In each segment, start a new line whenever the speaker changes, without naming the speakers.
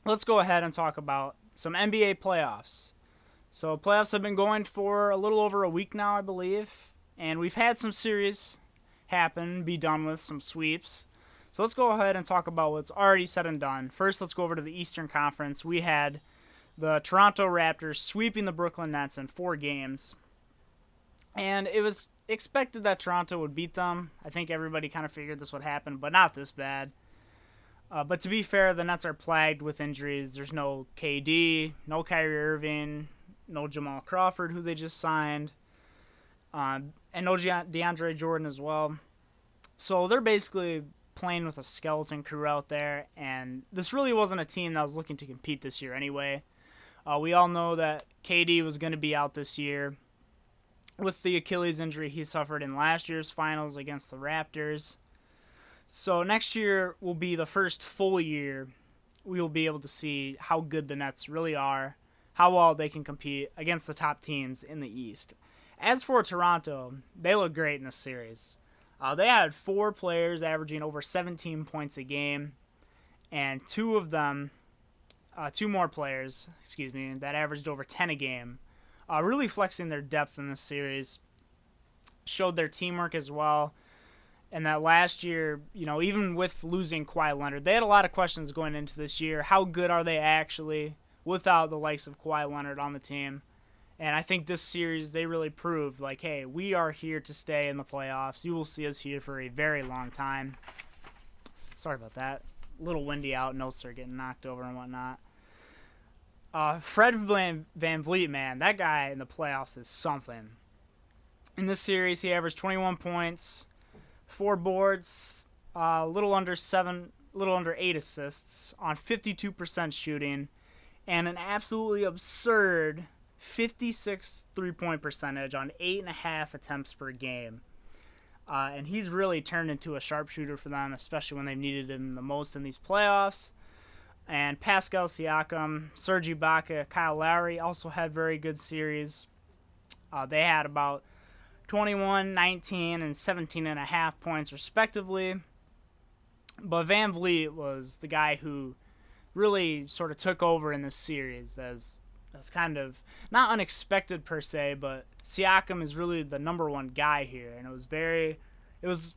let's go ahead and talk about some NBA playoffs. So playoffs have been going for a little over a week now, I believe, and we've had some series happen, be done with, some sweeps. So let's go ahead and talk about what's already said and done. First, let's go over to the Eastern Conference. We had the Toronto Raptors sweeping the Brooklyn Nets in 4 games. And it was expected that Toronto would beat them. I think everybody kind of figured this would happen, but not this bad. But to be fair, the Nets are plagued with injuries. There's no KD, no Kyrie Irving, no Jamal Crawford, who they just signed, and no DeAndre Jordan as well. So they're basically playing with a skeleton crew out there, and this really wasn't a team that was looking to compete this year anyway. We all know that KD was going to be out this year with the Achilles injury he suffered in last year's finals against the Raptors. So next year will be the first full year we'll be able to see how good the Nets really are, how well they can compete against the top teams in the East. As for Toronto, they look great in this series. They had 4 players averaging over 17 points a game, and two more players, that averaged over 10 a game. Really flexing their depth in this series. Showed their teamwork as well. And that last year, even with losing Kawhi Leonard, they had a lot of questions going into this year. How good are they actually without the likes of Kawhi Leonard on the team? And I think this series, they really proved, hey, we are here to stay in the playoffs. You will see us here for a very long time. Sorry about that. A little windy out. Notes are getting knocked over and whatnot. Fred VanVleet, man, that guy in the playoffs is something. In this series, he averaged 21 points, 4 boards, little under 8 assists on 52% shooting, and an absolutely absurd 56 3-point percentage on 8.5 attempts per game. And he's really turned into a sharpshooter for them, especially when they've needed him the most in these playoffs. And Pascal Siakam, Serge Ibaka, Kyle Lowry also had very good series. They had about 21, 19, and 17.5 points respectively. But VanVleet was the guy who really sort of took over in this series as kind of not unexpected per se, but Siakam is really the number one guy here, and it was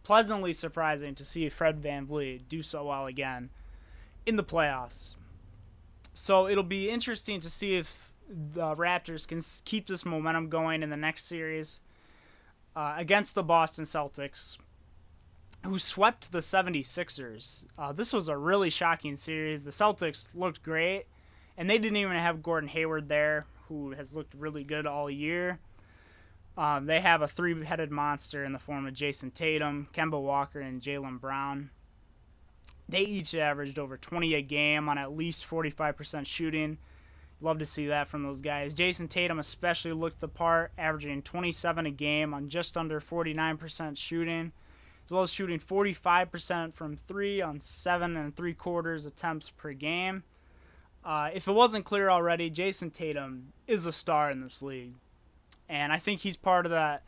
pleasantly surprising to see Fred VanVleet do so well again in the playoffs. So it'll be interesting to see if the Raptors can keep this momentum going in the next series against the Boston Celtics, who swept the 76ers. This was a really shocking series. The Celtics looked great, and they didn't even have Gordon Hayward there, who has looked really good all year. They have a 3-headed monster in the form of Jason Tatum, Kemba Walker, and Jaylen Brown. They each averaged over 20 a game on at least 45% shooting. Love to see that from those guys. Jason Tatum especially looked the part, averaging 27 a game on just under 49% shooting, as well as shooting 45% from 3 on 7 3/4 attempts per game. If it wasn't clear already, Jason Tatum is a star in this league. And I think he's part of that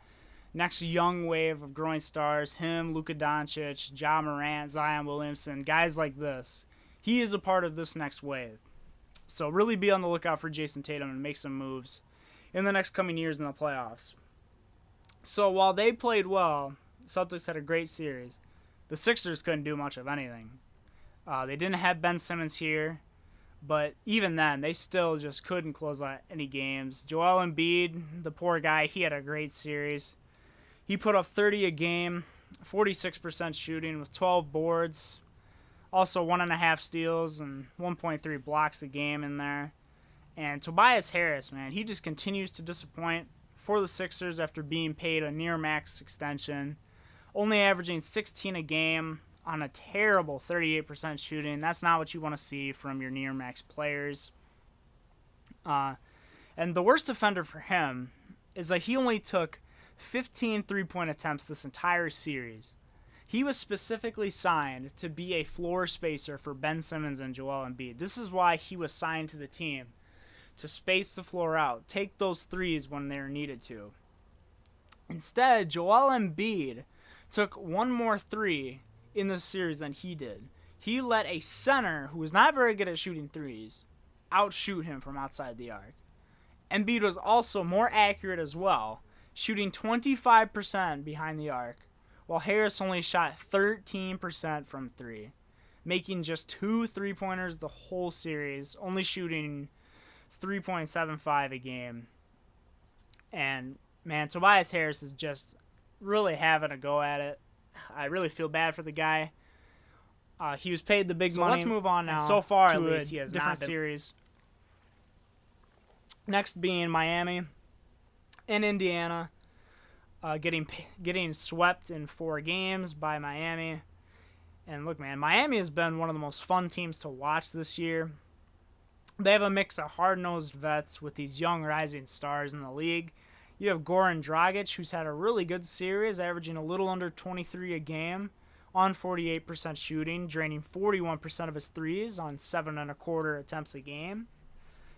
next young wave of growing stars. Him, Luka Doncic, Ja Morant, Zion Williamson, guys like this. He is a part of this next wave. So really be on the lookout for Jason Tatum and make some moves in the next coming years in the playoffs. So while they played well, the Celtics had a great series. The Sixers couldn't do much of anything. They didn't have Ben Simmons here, but even then, they still just couldn't close out any games. Joel Embiid, the poor guy, he had a great series. He put up 30 a game, 46% shooting with 12 boards, also 1.5 steals and 1.3 blocks a game in there. And Tobias Harris, man, he just continues to disappoint for the Sixers after being paid a near max extension, only averaging 16 a game on a terrible 38% shooting. That's not what you want to see from your near max players. And the worst offender for him is that he only took 15 3-point attempts this entire series. He was specifically signed to be a floor spacer for Ben Simmons and Joel Embiid. This is why he was signed to the team, to space the floor out, take those threes when they're needed to. Instead, Joel Embiid took one more 3 in this series than he did. he let a center who was not very good at shooting threes outshoot him from outside the arc. Embiid was also more accurate as well, shooting 25% behind the arc, while Harris only shot 13% from three, making just 2 3-pointers the whole series, only shooting 3.75 a game. And, man, Tobias Harris is just really having a go at it. I really feel bad for the guy. He was paid the big money. Let's move on now. So far, at least, he has different series. Next being Miami and Indiana, getting swept in 4 games by Miami. And look, man, Miami has been one of the most fun teams to watch this year. They have a mix of hard-nosed vets with these young rising stars in the league. You have Goran Dragic, who's had a really good series, averaging a little under 23 a game on 48% shooting, draining 41% of his threes on 7.25 attempts a game.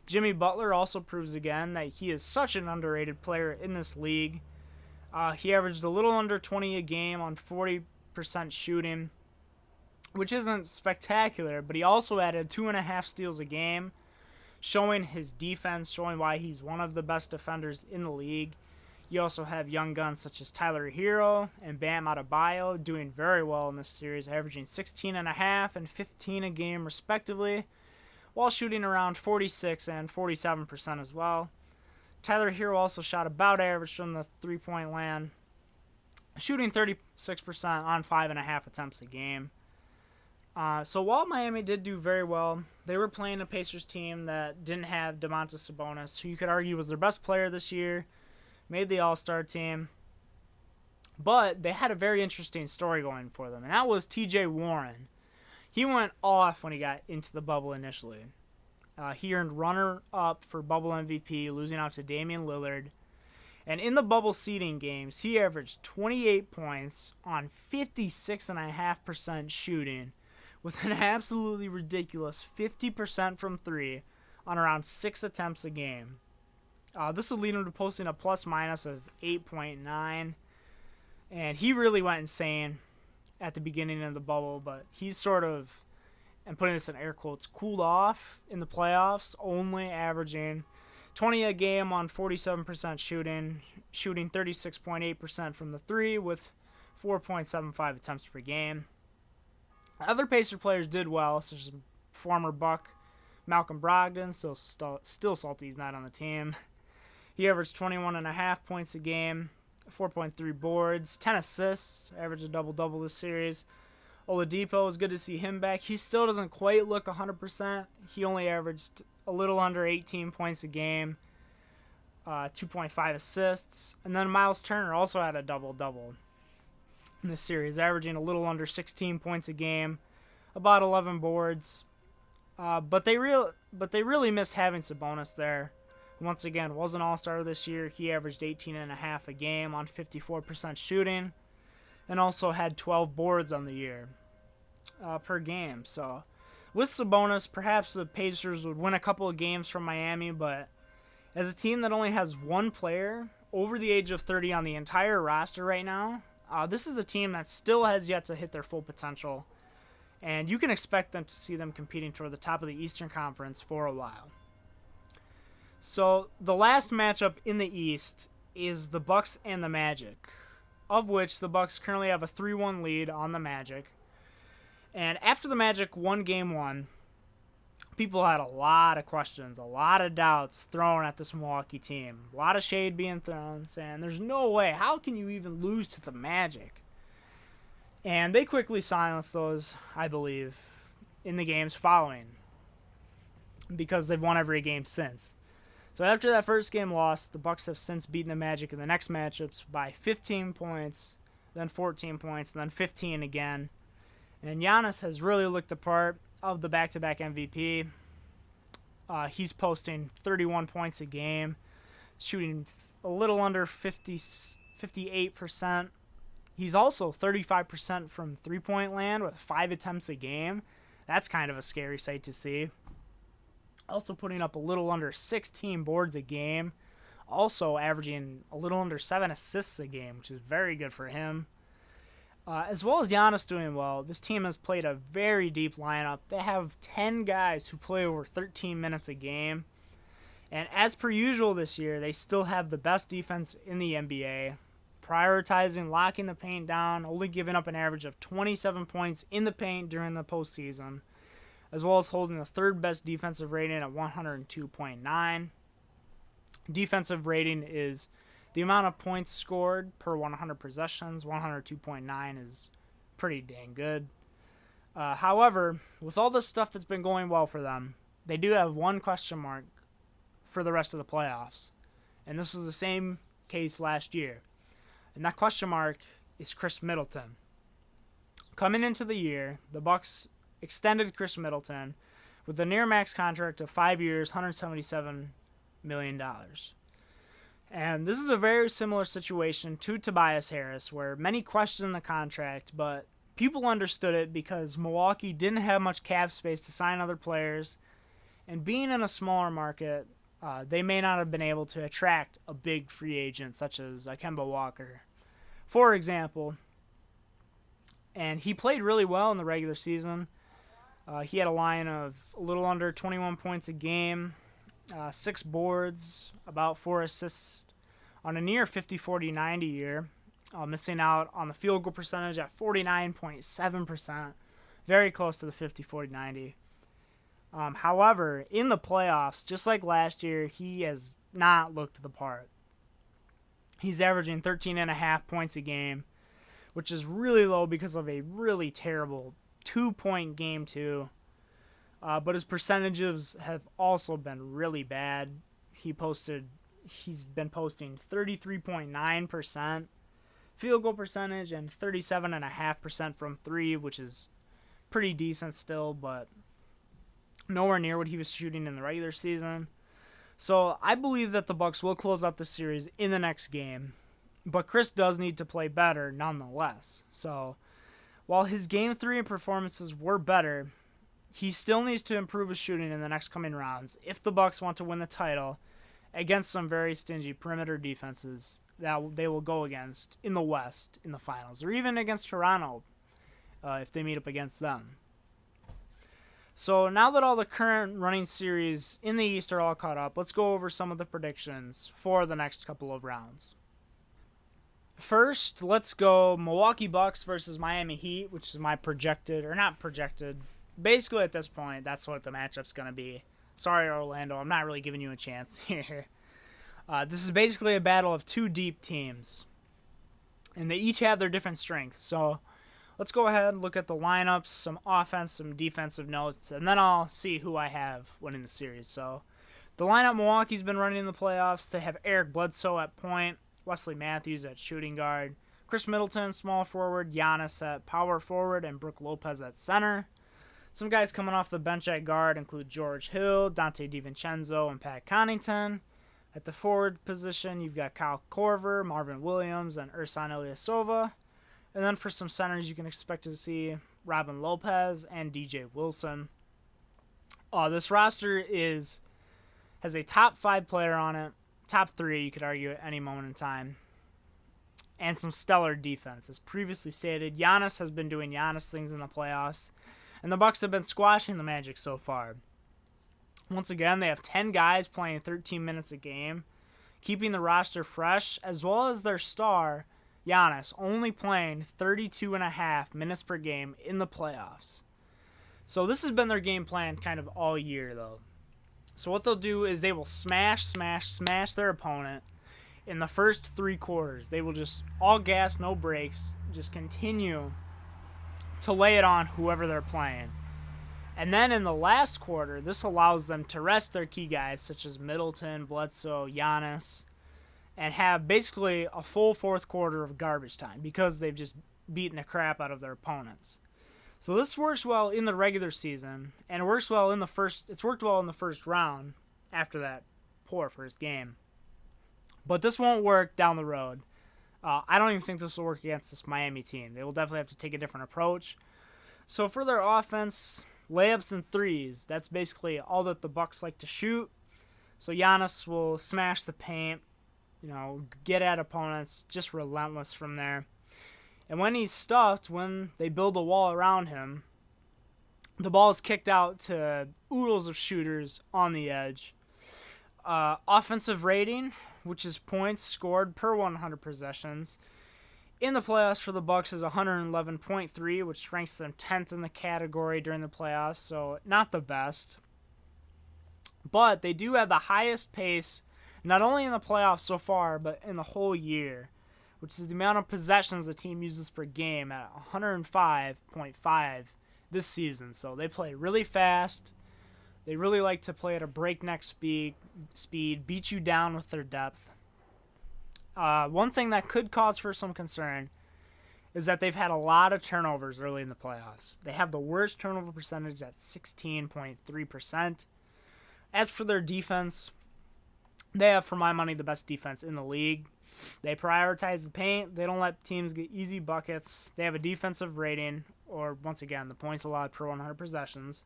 Jimmy Butler also proves again that he is such an underrated player in this league. He averaged a little under 20 a game on 40% shooting, which isn't spectacular, but he also added 2.5 steals a game, showing his defense, showing why he's one of the best defenders in the league. You also have young guns such as Tyler Hero and Bam Adebayo doing very well in this series, averaging 16.5 and 15 a game respectively, while shooting around 46 and 47% as well. Tyler Hero also shot about average from the three-point land, shooting 36% on 5.5 attempts a game. So while Miami did do very well, they were playing a Pacers team that didn't have Domantas Sabonis, who you could argue was their best player this year, made the All-Star team. But they had a very interesting story going for them, and that was TJ Warren. He went off when he got into the bubble initially. He earned runner-up for bubble MVP, losing out to Damian Lillard. And in the bubble seeding games, he averaged 28 points on 56.5% shooting, with an absolutely ridiculous 50% from three on around 6 attempts a game. This would lead him to posting a plus-minus of 8.9. And he really went insane at the beginning of the bubble, but he's sort of, and putting this in air quotes, cooled off in the playoffs, only averaging 20 a game on 47% shooting 36.8% from the three with 4.75 attempts per game. Other Pacer players did well, such as former Buck Malcolm Brogdon, still salty he's not on the team. He averaged 21.5 points a game, 4.3 boards, 10 assists, averaged a double-double this series. Oladipo, is good to see him back. He still doesn't quite look 100%. He only averaged a little under 18 points a game, 2.5 assists. And then Miles Turner also had a double-double in this series, averaging a little under 16 points a game, about 11 boards. But they really missed having Sabonis there. Once again, was an all-star this year. He averaged 18.5 a game on 54% shooting, and also had 12 boards on the year per game. So with Sabonis, perhaps the Pacers would win a couple of games from Miami, but as a team that only has one player over the age of 30 on the entire roster right now, this is a team that still has yet to hit their full potential, and you can expect them to see them competing toward the top of the Eastern Conference for a while. So the last matchup in the East is the Bucks and the Magic, of which the Bucks currently have a 3-1 lead on the Magic. And after the Magic won Game 1, people had a lot of questions, a lot of doubts thrown at this Milwaukee team. A lot of shade being thrown, saying there's no way, how can you even lose to the Magic? And they quickly silenced those, I believe, in the games following, because they've won every game since. So after that first game loss, the Bucks have since beaten the Magic in the next matchups by 15 points, then 14 points, then 15 again. And Giannis has really looked the part of the back-to-back MVP. He's posting 31 points a game, shooting a little under 58%. He's also 35% from three-point land with 5 attempts a game. That's kind of a scary sight to see. Also putting up a little under 16 boards a game. Also averaging a little under 7 assists a game, which is very good for him. As well as Giannis doing well, this team has played a very deep lineup. They have 10 guys who play over 13 minutes a game. And as per usual this year, they still have the best defense in the NBA, prioritizing locking the paint down, only giving up an average of 27 points in the paint during the postseason, as well as holding the third best defensive rating at 102.9. Defensive rating is the amount of points scored per 100 possessions. 102.9 is pretty dang good. However, with all the stuff that's been going well for them, they do have one question mark for the rest of the playoffs. And this was the same case last year. And that question mark is Chris Middleton. Coming into the year, the Bucks extended Chris Middleton with a near max contract of 5 years, $177 million. And this is a very similar situation to Tobias Harris, where many questioned the contract, but people understood it because Milwaukee didn't have much cap space to sign other players, and being in a smaller market, they may not have been able to attract a big free agent such as Kemba Walker, for example. And he played really well in the regular season. He had a line of a little under 21 points a game, 6 boards, about 4 assists on a near 50-40-90 year, missing out on the field goal percentage at 49.7%, very close to the 50-40-90. However, in the playoffs, just like last year, he has not looked the part. He's averaging 13.5 points a game, which is really low because of a really terrible 2-point game too. But his percentages have also been really bad. He's been posting 33.9% field goal percentage and 37.5% from 3, which is pretty decent still, but nowhere near what he was shooting in the regular season. So I believe that the Bucks will close out the series in the next game, but Chris does need to play better nonetheless. So while his Game 3 performances were better, he still needs to improve his shooting in the next coming rounds if the Bucks want to win the title against some very stingy perimeter defenses that they will go against in the West in the finals, or even against Toronto if they meet up against them. So now that all the current running series in the East are all caught up, let's go over some of the predictions for the next couple of rounds. First, let's go Milwaukee Bucks versus Miami Heat, which is my projected, or not projected, basically at this point, that's what the matchup's going to be. Sorry, Orlando, I'm not really giving you a chance here. This is basically a battle of two deep teams, and they each have their different strengths. So let's go ahead and look at the lineups, some offense, some defensive notes, and then I'll see who I have winning the series. So the lineup Milwaukee's been running in the playoffs, they have Eric Bledsoe at point, Wesley Matthews at shooting guard, Chris Middleton, small forward, Giannis at power forward, and Brook Lopez at center. Some guys coming off the bench at guard include George Hill, Dante DiVincenzo, and Pat Connaughton. At the forward position, you've got Kyle Korver, Marvin Williams, and Ersan Ilyasova. And then for some centers, you can expect to see Robin Lopez and DJ Wilson. This roster has a top 5 player on it, top 3, you could argue, at any moment in time, and some stellar defense. As previously stated, Giannis has been doing Giannis things in the playoffs, and the Bucks have been squashing the Magic so far. Once again, they have 10 guys playing 13 minutes a game, keeping the roster fresh, as well as their star, Giannis, only playing 32.5 minutes per game in the playoffs. So this has been their game plan kind of all year, though. So what they'll do is they will smash their opponent in the first 3 quarters. They will just all gas, no brakes, just continue to lay it on whoever they're playing. And then in the last quarter, this allows them to rest their key guys such as Middleton, Bledsoe, Giannis, and have basically a full fourth quarter of garbage time because they've just beaten the crap out of their opponents. So this works well in the regular season, and it works well in the first. It's worked well in the first round after that poor first game. But this won't work down the road. I don't even think this will work against this Miami team. They will definitely have to take a different approach. So for their offense, layups and threes, that's basically all that the Bucks like to shoot. So Giannis will smash the paint, get at opponents, just relentless from there. And when he's stuffed, when they build a wall around him, the ball is kicked out to oodles of shooters on the edge. Offensive rating, which is points scored per 100 possessions, in the playoffs for the Bucks is 111.3, which ranks them 10th in the category during the playoffs, so not the best. But they do have the highest pace, not only in the playoffs so far, but in the whole year, which is the amount of possessions the team uses per game at 105.5 this season. So they play really fast. They really like to play at a breakneck speed, beat you down with their depth. One thing that could cause for some concern is that they've had a lot of turnovers early in the playoffs. They have the worst turnover percentage at 16.3%. As for their defense, they have, for my money, the best defense in the league. They prioritize the paint. They don't let teams get easy buckets. They have a defensive rating, or once again, the points allowed per 100 possessions,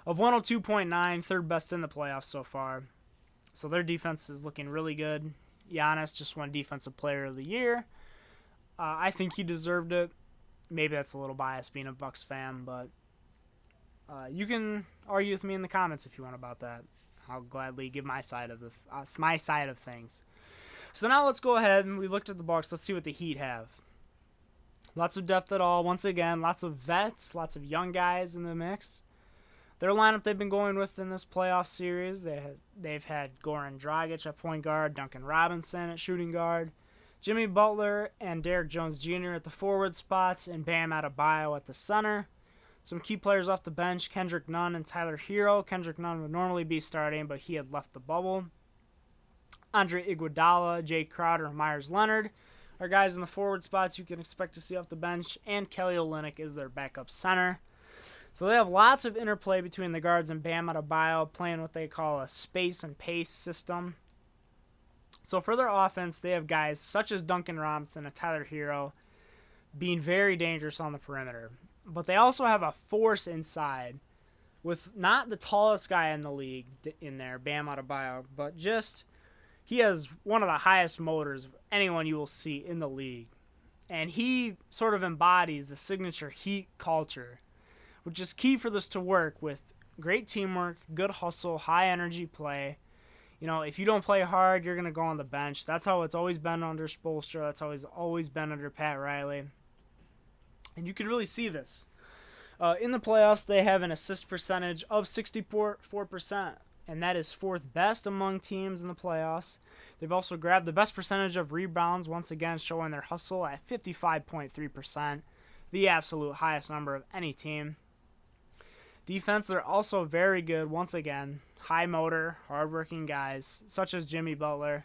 of 102.9, third best in the playoffs so far. So their defense is looking really good. Giannis just won Defensive Player of the Year. I think he deserved it. Maybe that's a little biased being a Bucks fan, but you can argue with me in the comments if you want about that. I'll gladly give my side of things. So now let's go ahead and we looked at the Bucks. Let's see what the Heat have. Lots of depth at all. Once again, lots of vets, lots of young guys in the mix. Their lineup they've been going with in this playoff series, they've had Goran Dragic at point guard, Duncan Robinson at shooting guard, Jimmy Butler and Derrick Jones Jr. at the forward spots, and Bam Adebayo at the center. Some key players off the bench, Kendrick Nunn and Tyler Hero. Kendrick Nunn would normally be starting, but he had left the bubble. Andre Iguodala, Jay Crowder, and Myers Leonard are guys in the forward spots you can expect to see off the bench, and Kelly Olynyk is their backup center. So they have lots of interplay between the guards and Bam Adebayo, playing what they call a space and pace system. So for their offense, they have guys such as Duncan Robinson and Tyler Hero being very dangerous on the perimeter. But they also have a force inside with not the tallest guy in the league in there, Bam Adebayo, but just he has one of the highest motors of anyone you will see in the league. And he sort of embodies the signature Heat culture, which is key for this to work with great teamwork, good hustle, high energy play. You know, if you don't play hard, you're going to go on the bench. That's how it's always been under Spoelstra. That's how it's always been under Pat Riley. And you can really see this. In the playoffs, they have an assist percentage of 64%, and that is fourth best among teams in the playoffs. They've also grabbed the best percentage of rebounds, once again showing their hustle at 55.3%, the absolute highest number of any team. Defense, they're also very good, once again. High motor, hardworking guys, such as Jimmy Butler.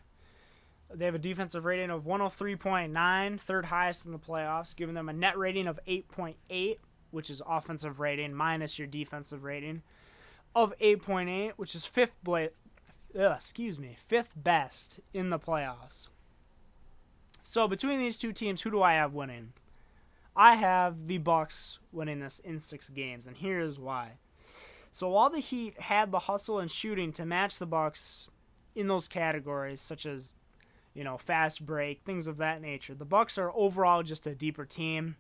They have a defensive rating of 103.9, third highest in the playoffs, giving them a net rating of 8.8, which is offensive rating minus your defensive rating, of 8.8, which is fifth best in the playoffs. So between these two teams, who do I have winning? I have the Bucks winning this in 6 games, and here's why. So while the Heat had the hustle and shooting to match the Bucks in those categories, such as, you know, fast break, things of that nature, the Bucks are overall just a deeper team,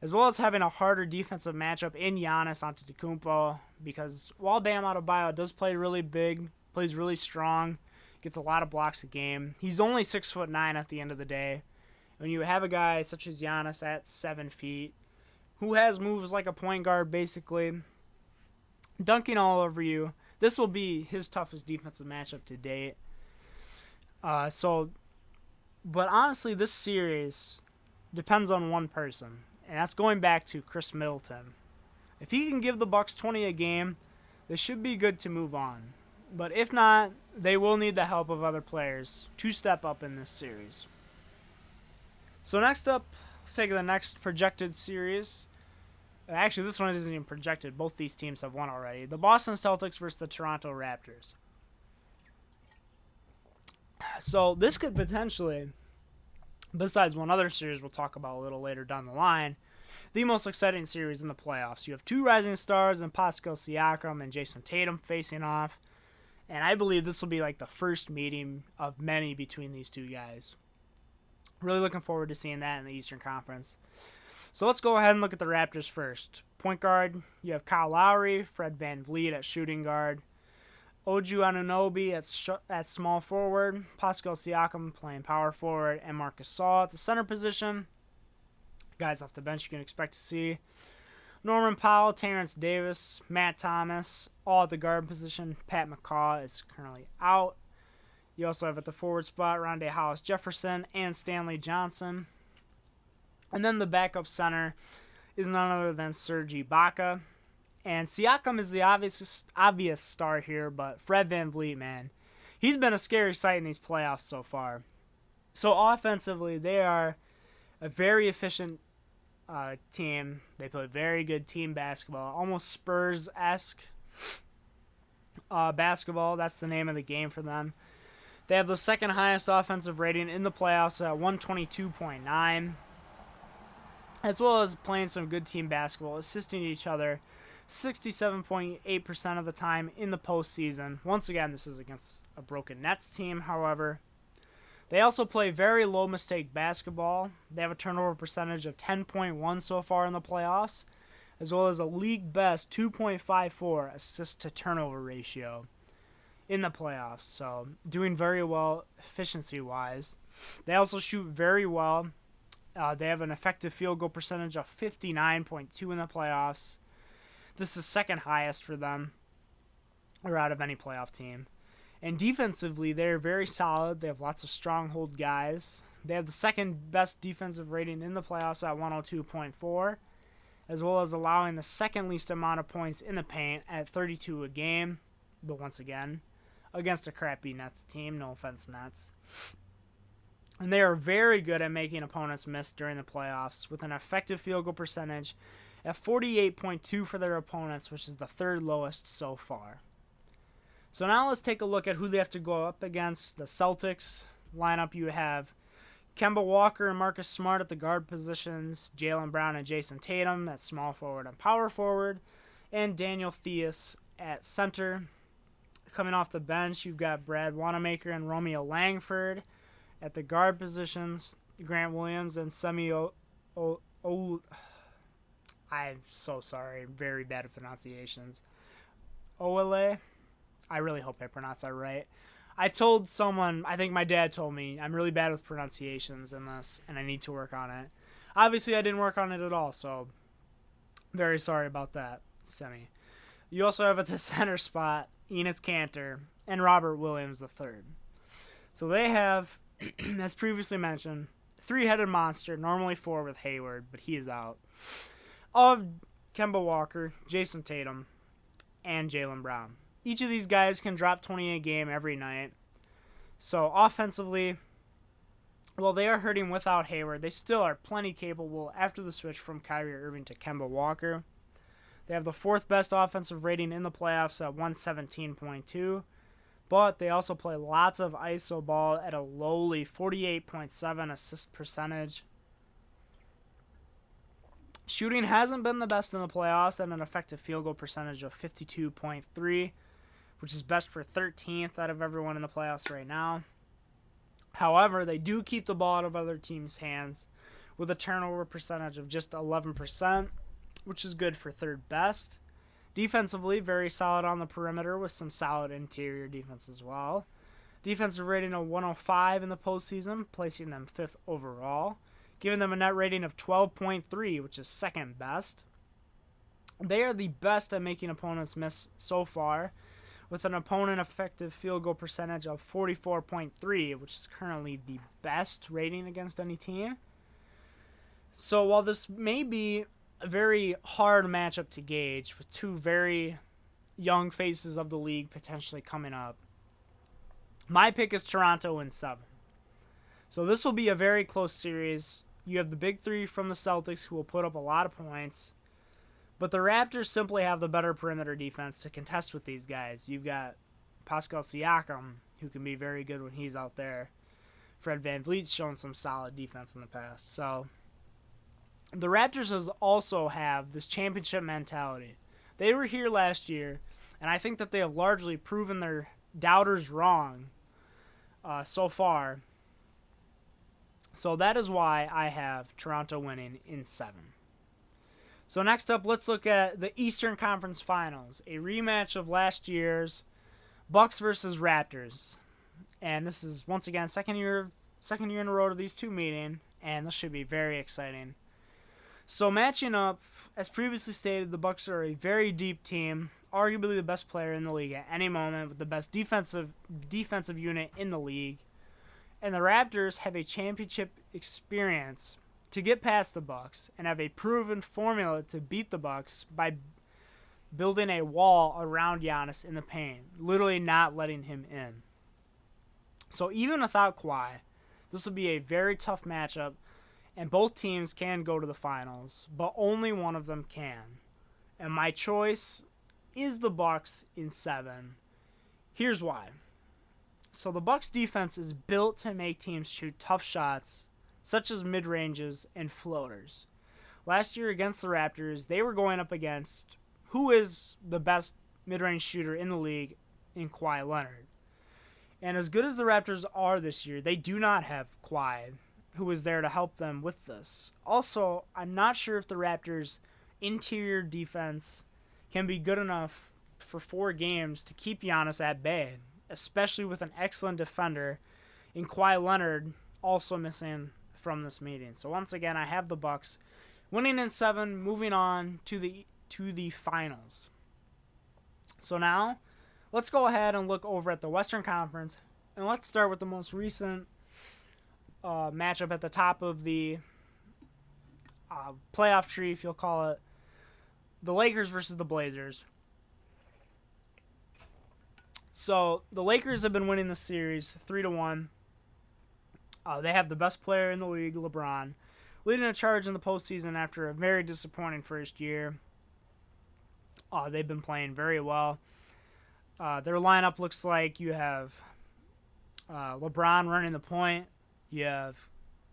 as well as having a harder defensive matchup in Giannis Antetokounmpo, because while Bam Adebayo does play really big, plays really strong, gets a lot of blocks a game, he's only 6'9" at the end of the day. When you have a guy such as Giannis at 7 feet, who has moves like a point guard basically, dunking all over you, this will be his toughest defensive matchup to date. But honestly, this series depends on one person, and that's going back to Chris Middleton. If he can give the Bucks 20 a game, they should be good to move on. But if not, they will need the help of other players to step up in this series. So next up, let's take the next projected series. Actually, this one isn't even projected. Both these teams have won already. The Boston Celtics versus the Toronto Raptors. So this could potentially, besides one other series we'll talk about a little later down the line, the most exciting series in the playoffs. You have 2 rising stars in Pascal Siakam and Jason Tatum facing off. And I believe this will be like the first meeting of many between these two guys. Really looking forward to seeing that in the Eastern Conference. So let's go ahead and look at the Raptors first. Point guard, you have Kyle Lowry, Fred VanVleet at shooting guard, Oju Anunoby at small forward, Pascal Siakam playing power forward, and Marcus Gasol at the center position. Guys off the bench you can expect to see Norman Powell, Terrence Davis, Matt Thomas, all at the guard position. Pat McCaw is currently out. You also have at the forward spot Rondae Hollis-Jefferson and Stanley Johnson. And then the backup center is none other than Serge Ibaka. And Siakam is the obvious star here, but Fred VanVleet, man, he's been a scary sight in these playoffs so far. So offensively, they are a very efficient team. They play very good team basketball, almost Spurs-esque basketball. That's the name of the game for them. They have the second highest offensive rating in the playoffs at 122.9, as well as playing some good team basketball, assisting each other 67.8% of the time in the postseason. Once again, this is against a broken Nets team, however. They also play very low mistake basketball. They have a turnover percentage of 10.1 so far in the playoffs, as well as a league best 2.54 assist to turnover ratio in the playoffs. So doing very well efficiency-wise. They also shoot very well. They have an effective field goal percentage of 59.2 in the playoffs. This is second highest for them, or out of any playoff team. And defensively, they're very solid. They have lots of stronghold guys. They have the second best defensive rating in the playoffs at 102.4, as well as allowing the second least amount of points in the paint at 32 a game. But once again, against a crappy Nets team. No offense, Nets. And they are very good at making opponents miss during the playoffs, with an effective field goal percentage at 48.2 for their opponents, which is the third lowest so far. So now let's take a look at who they have to go up against. The Celtics lineup, you have Kemba Walker and Marcus Smart at the guard positions, Jaylen Brown and Jason Tatum at small forward and power forward, and Daniel Theis at center. Coming off the bench, you've got Brad Wanamaker and Romeo Langford at the guard positions, Grant Williams and I'm so sorry, very bad at pronunciations. Oele. I really hope I pronounced that right. I told someone, I think my dad told me, I'm really bad with pronunciations in this, and I need to work on it. Obviously, I didn't work on it at all, so very sorry about that, Semi. You also have at the center spot Enes Kanter and Robert Williams III. So they have, as previously mentioned, three-headed monster, normally four with Hayward, but he is out, of Kemba Walker, Jason Tatum, and Jaylen Brown. Each of these guys can drop 20 a game every night. So offensively, while they are hurting without Hayward, they still are plenty capable after the switch from Kyrie Irving to Kemba Walker. They have the fourth best offensive rating in the playoffs at 117.2, but they also play lots of ISO ball at a lowly 48.7 assist percentage. Shooting hasn't been the best in the playoffs at an effective field goal percentage of 52.3, which is best for 13th out of everyone in the playoffs right now. However, they do keep the ball out of other teams' hands with a turnover percentage of just 11%, which is good for third best. Defensively, very solid on the perimeter with some solid interior defense as well. Defensive rating of 105 in the postseason, placing them fifth overall, giving them a net rating of 12.3, which is second best. They are the best at making opponents miss so far, with an opponent effective field goal percentage of 44.3, which is currently the best rating against any team. So while this may be a very hard matchup to gauge, with two very young faces of the league potentially coming up, my pick is Toronto in 7. So this will be a very close series. You have the big three from the Celtics who will put up a lot of points, but the Raptors simply have the better perimeter defense to contest with these guys. You've got Pascal Siakam, who can be very good when he's out there. Fred VanVleet's shown some solid defense in the past. So the Raptors also have this championship mentality. They were here last year, and I think that they have largely proven their doubters wrong so far. So that is why I have Toronto winning in 7. So next up, let's look at the Eastern Conference Finals, a rematch of last year's Bucks versus Raptors. And this is, once again, second year in a row of these two meeting, and this should be very exciting. So matching up, as previously stated, the Bucks are a very deep team, arguably the best player in the league at any moment, with the best defensive unit in the league. And the Raptors have a championship experience to get past the Bucks and have a proven formula to beat the Bucks by building a wall around Giannis in the paint, literally not letting him in. So even without Kawhi, this will be a very tough matchup, and both teams can go to the finals, but only one of them can. And my choice is the Bucks in 7. Here's why. So the Bucks defense is built to make teams shoot tough shots, such as mid-ranges and floaters. Last year against the Raptors, they were going up against who is the best mid-range shooter in the league in Kawhi Leonard. And as good as the Raptors are this year, they do not have Kawhi, who is there to help them with this. Also, I'm not sure if the Raptors' interior defense can be good enough for 4 games to keep Giannis at bay, especially with an excellent defender in Kawhi Leonard also missing from this meeting. So once again, I have the Bucks winning in 7, moving on to the finals. So now, let's go ahead and look over at the Western Conference, and let's start with the most recent matchup at the top of the playoff tree, if you'll call it, the Lakers versus the Blazers. So the Lakers have been winning the series 3-1. They have the best player in the league, LeBron, leading a charge in the postseason after a very disappointing first year. They've been playing very well. Their lineup looks like you have LeBron running the point. You have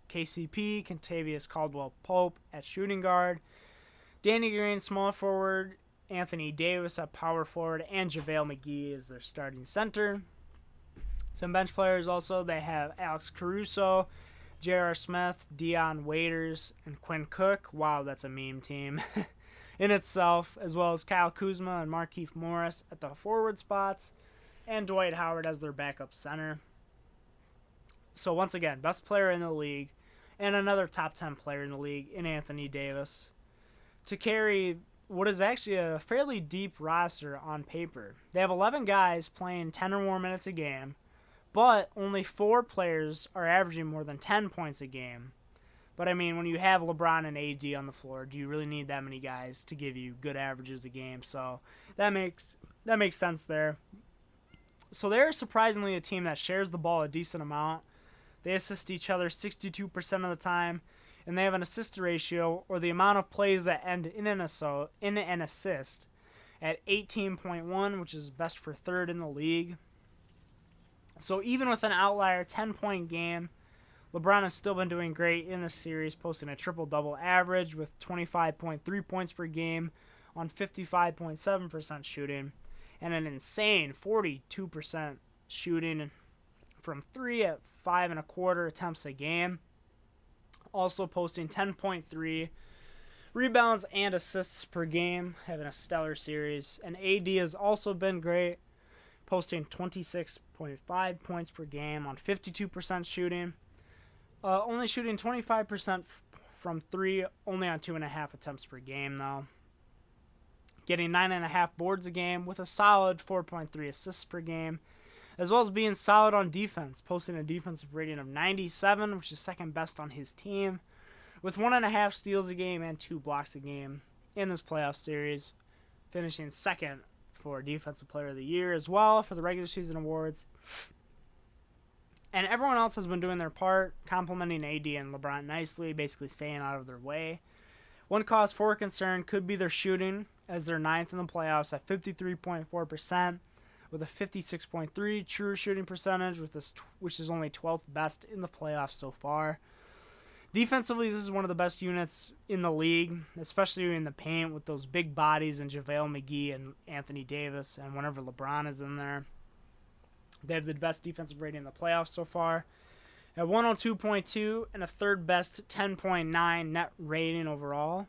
KCP, Kentavious Caldwell-Pope at shooting guard, Danny Green, small forward, Anthony Davis at power forward, and JaVale McGee is their starting center. Some bench players also, they have Alex Caruso, J.R. Smith, Dion Waiters, and Quinn Cook. Wow, that's a meme team in itself, as well as Kyle Kuzma and Markieff Morris at the forward spots, and Dwight Howard as their backup center. So once again, best player in the league, and another top 10 player in the league in Anthony Davis, to carry what is actually a fairly deep roster on paper. They have 11 guys playing 10 or more minutes a game, but only 4 players are averaging more than 10 points a game. But I mean, when you have LeBron and AD on the floor, do you really need that many guys to give you good averages a game? So that makes sense there. So they're surprisingly a team that shares the ball a decent amount. They assist each other 62% of the time, and they have an assist ratio, or the amount of plays that end in an assist, at 18.1, which is best for third in the league. So even with an outlier 10-point game, LeBron has still been doing great in this series, posting a triple-double average with 25.3 points per game on 55.7% shooting, and an insane 42% shooting from 3 at 5.25 attempts a game. Also posting 10.3 rebounds and assists per game, having a stellar series. And AD has also been great, posting 26.5 points per game on 52% shooting. Only shooting 25% from 3, only on 2.5 attempts per game, though. Getting 9.5 boards a game with a solid 4.3 assists per game, as well as being solid on defense, posting a defensive rating of 97, which is second best on his team, with 1.5 steals a game and 2 blocks a game in this playoff series, finishing second for Defensive Player of the Year as well for the regular season awards. And everyone else has been doing their part, complimenting AD and LeBron nicely, basically staying out of their way. One cause for concern could be their shooting, as they're 9th in the playoffs at 53.4%, with a 56.3 true shooting percentage, which is only 12th best in the playoffs so far. Defensively, this is one of the best units in the league, especially in the paint with those big bodies and JaVale McGee and Anthony Davis, and whenever LeBron is in there. They have the best defensive rating in the playoffs so far. at 102.2 and a third best 10.9 net rating overall.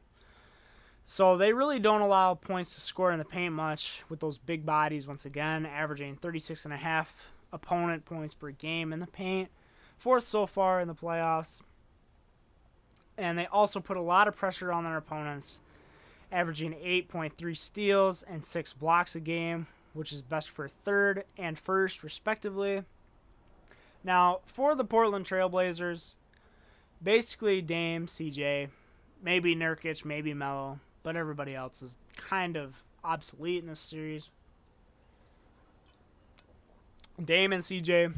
So they really don't allow points to score in the paint much with those big bodies, once again, averaging 36.5 opponent points per game in the paint. Fourth so far in the playoffs. And they also put a lot of pressure on their opponents, averaging 8.3 steals and 6 blocks a game, which is best for third and first, respectively. Now, for the Portland Trailblazers, basically Dame, CJ, maybe Nurkic, maybe Melo, but everybody else is kind of obsolete in this series. Dame and CJ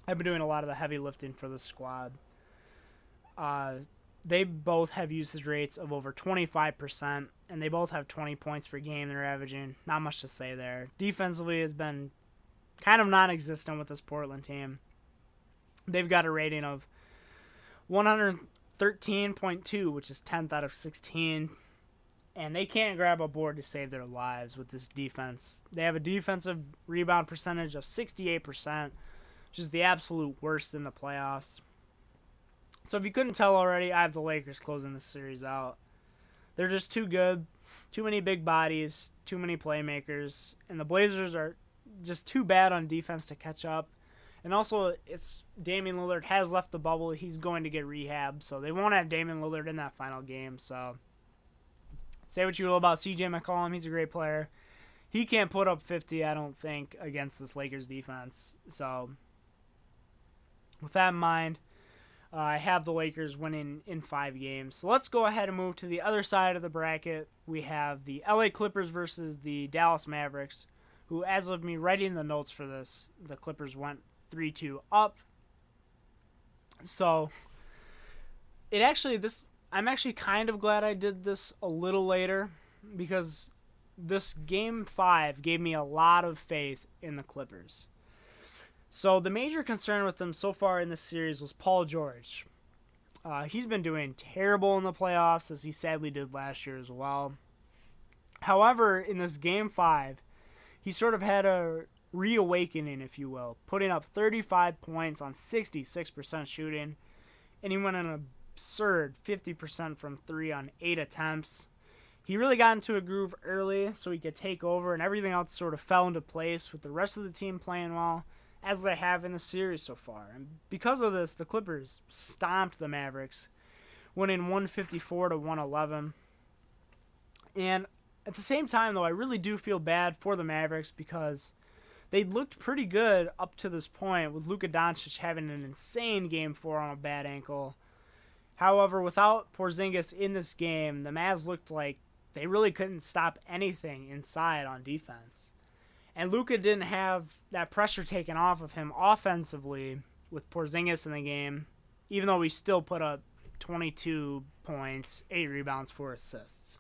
have been doing a lot of the heavy lifting for the squad. They both have usage rates of over 25%, and they both have 20 points per game they're averaging. Not much to say there. Defensively has been kind of non-existent with this Portland team. They've got a rating of 113.2, which is 10th out of 16, and they can't grab a board to save their lives with this defense. They have a defensive rebound percentage of 68%, which is the absolute worst in the playoffs. So if you couldn't tell already, I have the Lakers closing this series out. They're just too good, too many big bodies, too many playmakers, and the Blazers are just too bad on defense to catch up. And also, it's Damian Lillard has left the bubble. He's going to get rehab, so they won't have Damian Lillard in that final game. So say what you will about CJ McCollum, he's a great player. He can't put up 50, I don't think, against this Lakers defense. So with that in mind, I have the Lakers winning in 5 games. So let's go ahead and move to the other side of the bracket. We have the LA Clippers versus the Dallas Mavericks, who, as of me writing the notes for this, the Clippers went 3-2 up. So I'm actually kind of glad I did this a little later, because this game 5 gave me a lot of faith in the Clippers. So the major concern with them so far in this series was Paul George. He's been doing terrible in the playoffs, as he sadly did last year as well. However, in this Game 5, he sort of had a reawakening, if you will, putting up 35 points on 66% shooting, and he went an absurd 50% from 3 on 8 attempts. He really got into a groove early so he could take over, and everything else sort of fell into place with the rest of the team playing well, as they have in the series so far. And because of this, the Clippers stomped the Mavericks, winning 154-111. And at the same time, though, I really do feel bad for the Mavericks, because they looked pretty good up to this point, with Luka Doncic having an insane Game 4 on a bad ankle. However, without Porzingis in this game, the Mavs looked like they really couldn't stop anything inside on defense. And Luka didn't have that pressure taken off of him offensively with Porzingis in the game, even though we still put up 22 points, 8 rebounds, 4 assists.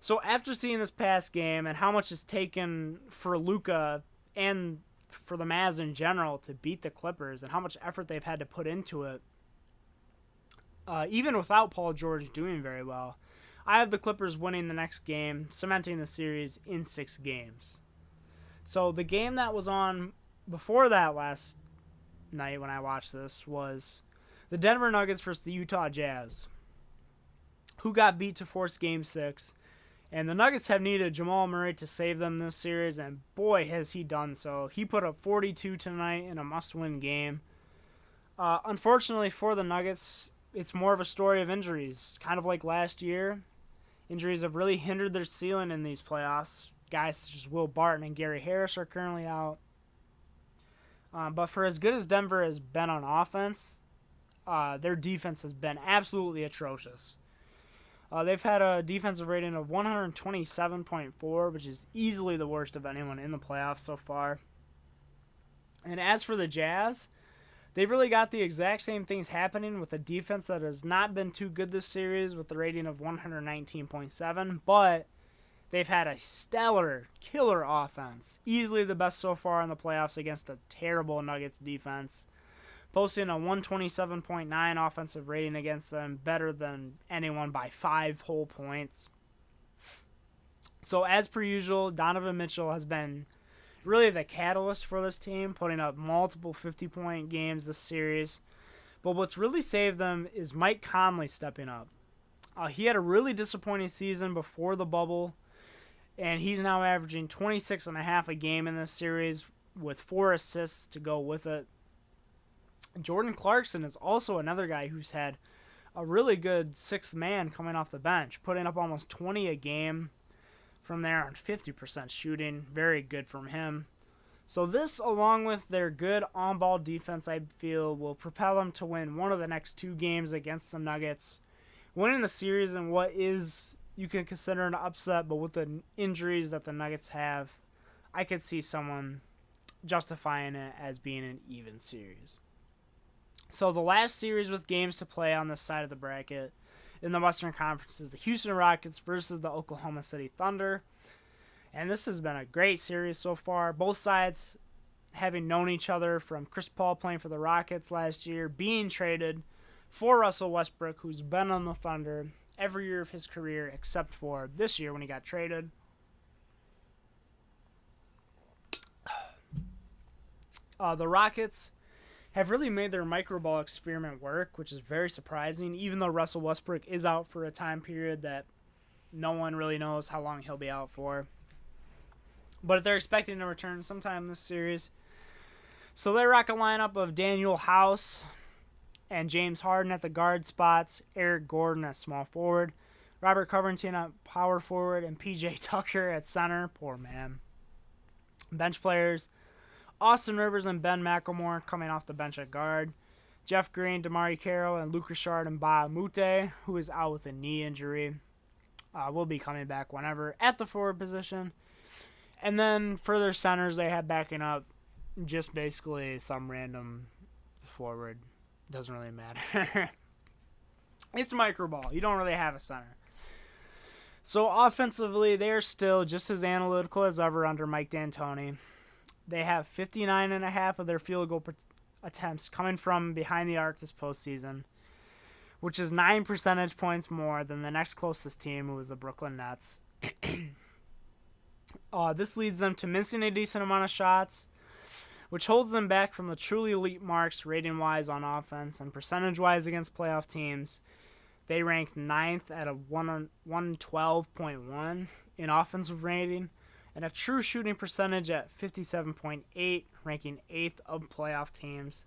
So after seeing this past game and how much it's taken for Luka and for the Mavs in general to beat the Clippers, and how much effort they've had to put into it, even without Paul George doing very well, I have the Clippers winning the next game, cementing the series in 6 games. So the game that was on before that last night when I watched this was the Denver Nuggets versus the Utah Jazz, who got beat to force Game 6. And the Nuggets have needed Jamal Murray to save them this series, and boy, has he done so. He put up 42 tonight in a must-win game. Unfortunately for the Nuggets, it's more of a story of injuries, kind of like last year. Injuries have really hindered their ceiling in these playoffs. Guys such as Will Barton and Gary Harris are currently out. But for as good as Denver has been on offense, their defense has been absolutely atrocious. They've had a defensive rating of 127.4, which is easily the worst of anyone in the playoffs so far. And as for the Jazz, they've really got the exact same things happening with a defense that has not been too good this series with a rating of 119.7, but they've had a stellar, killer offense. Easily the best so far in the playoffs against a terrible Nuggets defense. Posting a 127.9 offensive rating against them, better than anyone by 5 whole points. So as per usual, Donovan Mitchell has been really the catalyst for this team, putting up multiple 50-point games this series. But what's really saved them is Mike Conley stepping up. He had a really disappointing season before the bubble, and he's now averaging 26.5 a game in this series with 4 assists to go with it. Jordan Clarkson is also another guy who's had a really good sixth man coming off the bench, putting up almost 20 a game from there on 50% shooting. Very good from him. So this, along with their good on-ball defense, I feel will propel them to win one of the next 2 games against the Nuggets. Winning the series in what is, you can consider an upset, but with the injuries that the Nuggets have, I could see someone justifying it as being an even series. So the last series with games to play on this side of the bracket in the Western Conference is the Houston Rockets versus the Oklahoma City Thunder. And this has been a great series so far. Both sides having known each other, from Chris Paul playing for the Rockets last year, being traded for Russell Westbrook, who's been on the Thunder every year of his career except for this year when he got traded. The Rockets have really made their micro-ball experiment work, which is very surprising, even though Russell Westbrook is out for a time period that no one really knows how long he'll be out for. But they're expecting to return sometime this series. So they rock a lineup of Daniel House and James Harden at the guard spots, Eric Gordon at small forward, Robert Covington at power forward, and PJ Tucker at center. Poor man. Bench players: Austin Rivers and Ben McLemore coming off the bench at guard, Jeff Green, Damari Carroll, and Luke Richard and Ba Mute, who is out with a knee injury, will be coming back whenever at the forward position. And then for their centers, they have backing up just basically some random forward. Doesn't really matter. It's micro ball. You don't really have a center. So offensively, they're still just as analytical as ever under Mike D'Antoni. They have 59.5 of their field goal attempts coming from behind the arc this postseason, which is 9 percentage points more than the next closest team, who is the Brooklyn Nets. This leads them to missing a decent amount of shots, which holds them back from the truly elite marks rating-wise on offense and percentage-wise against playoff teams. They ranked 9th at a 112.1 in offensive rating, and a true shooting percentage at 57.8, ranking 8th of playoff teams.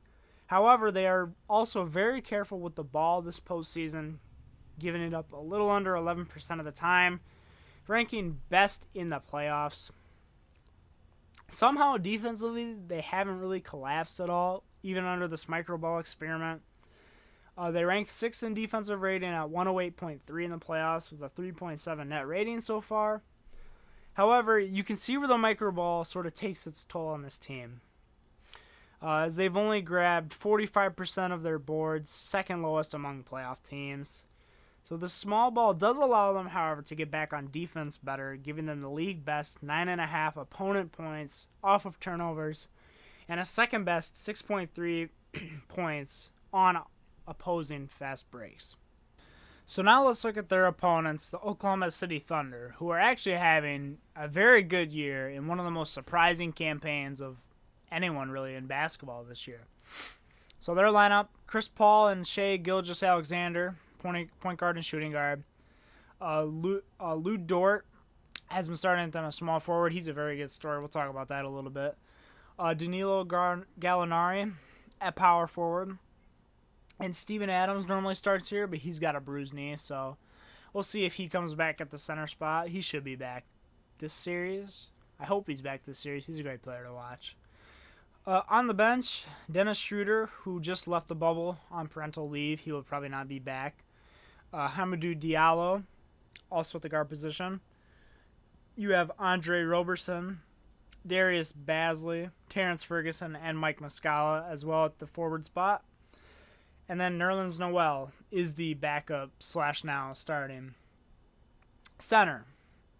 However, they are also very careful with the ball this postseason, giving it up a little under 11% of the time, ranking best in the playoffs. Somehow, defensively, they haven't really collapsed at all, even under this micro ball experiment. They ranked 6th in defensive rating at 108.3 in the playoffs with a 3.7 net rating so far. However, you can see where the micro ball sort of takes its toll on this team, as they've only grabbed 45% of their boards, second lowest among playoff teams. So the small ball does allow them, however, to get back on defense better, giving them the league best 9.5 opponent points off of turnovers, and a second best 6.3 points on opposing fast breaks. So now let's look at their opponents, the Oklahoma City Thunder, who are actually having a very good year in one of the most surprising campaigns of anyone really in basketball this year. So their lineup: Chris Paul and Shai Gilgeous-Alexander, point guard and shooting guard. Lou Dort has been starting at them as small forward. He's a very good story. We'll talk about that a little bit. Danilo Gallinari at power forward. And Steven Adams normally starts here, but he's got a bruised knee, so we'll see if he comes back at the center spot. He should be back this series. I hope he's back this series. He's a great player to watch. On the bench, Dennis Schroeder, who just left the bubble on parental leave. He will probably not be back. Hamidou Diallo, also at the guard position. You have Andre Roberson, Darius Bazley, Terrence Ferguson, and Mike Muscala as well at the forward spot. And then Nerlens Noel is the backup / now starting center.